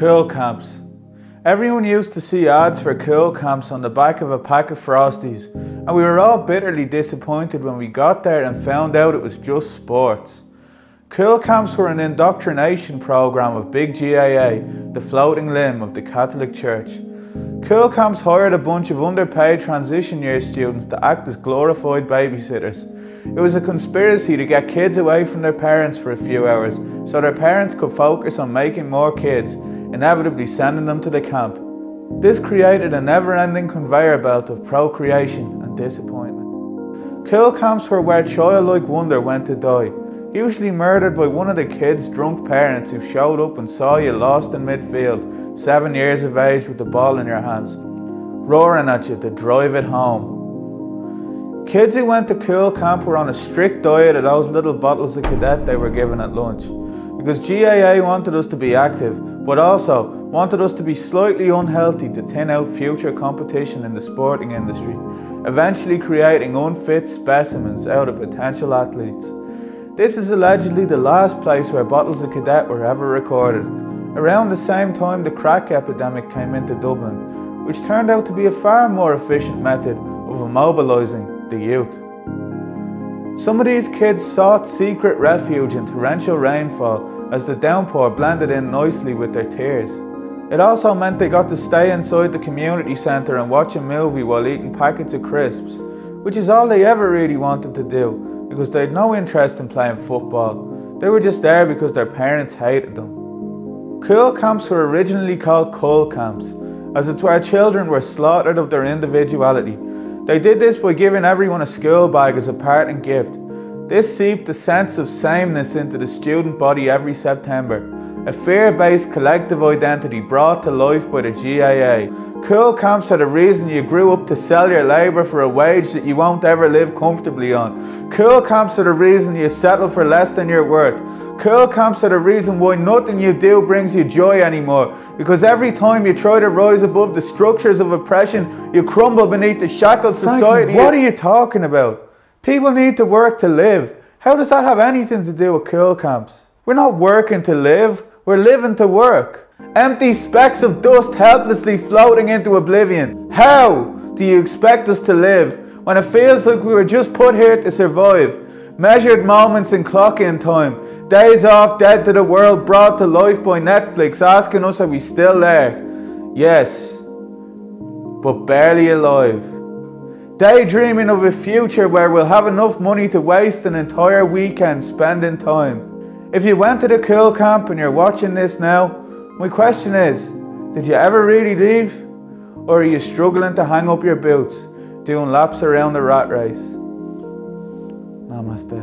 Cool camps. Everyone used to see ads for cool camps on the back of a pack of Frosties, and we were all bitterly disappointed when we got there and found out it was just sports. Cool camps were an indoctrination program of Big GAA, the floating limb of the Catholic Church. Cool camps hired a bunch of underpaid transition year students to act as glorified babysitters. It was a conspiracy to get kids away from their parents for a few hours so their parents could focus on making more kids, inevitably sending them to the camp. This created a never-ending conveyor belt of procreation and disappointment. Cool camps were where childlike wonder went to die, usually murdered by one of the kids' drunk parents who showed up and saw you lost in midfield, 7 years of age with the ball in your hands, roaring at you to drive it home. Kids who went to cool camp were on a strict diet of those little bottles of cadet they were given at lunch, because GAA wanted us to be active, but also wanted us to be slightly unhealthy to thin out future competition in the sporting industry, eventually creating unfit specimens out of potential athletes. This is allegedly the last place where bottles of cadet were ever recorded, around the same time the crack epidemic came into Dublin, which turned out to be a far more efficient method of immobilising the youth. Some of these kids sought secret refuge in torrential rainfall as the downpour blended in nicely with their tears. It also meant they got to stay inside the community centre and watch a movie while eating packets of crisps, which is all they ever really wanted to do, because they had no interest in playing football. They were just there because their parents hated them. Cool camps were originally called Cull camps, as it's where children were slaughtered of their individuality. They did this by giving everyone a school bag as a parting gift. This seeped a sense of sameness into the student body every September, a fear-based collective identity brought to life by the GAA. Cool camps had a reason you grew up to sell your labour for a wage that you won't ever live comfortably on. Cool camps are the reason you settle for less than you're worth. Cool camps are the reason why nothing you do brings you joy anymore, because every time you try to rise above the structures of oppression, you crumble beneath the shackles society. What are you talking about? People need to work to live. How does that have anything to do with cool camps? We're not working to live, we're living to work. Empty specks of dust helplessly floating into oblivion. How do you expect us to live when it feels like we were just put here to survive? Measured moments in clock-in time, days off dead to the world brought to life by Netflix asking us are we still there? Yes, but barely alive. Daydreaming of a future where we'll have enough money to waste an entire weekend spending time. If you went to the cool camp and you're watching this now, my question is, did you ever really leave? Or are you struggling to hang up your boots, doing laps around the rat race? Namaste.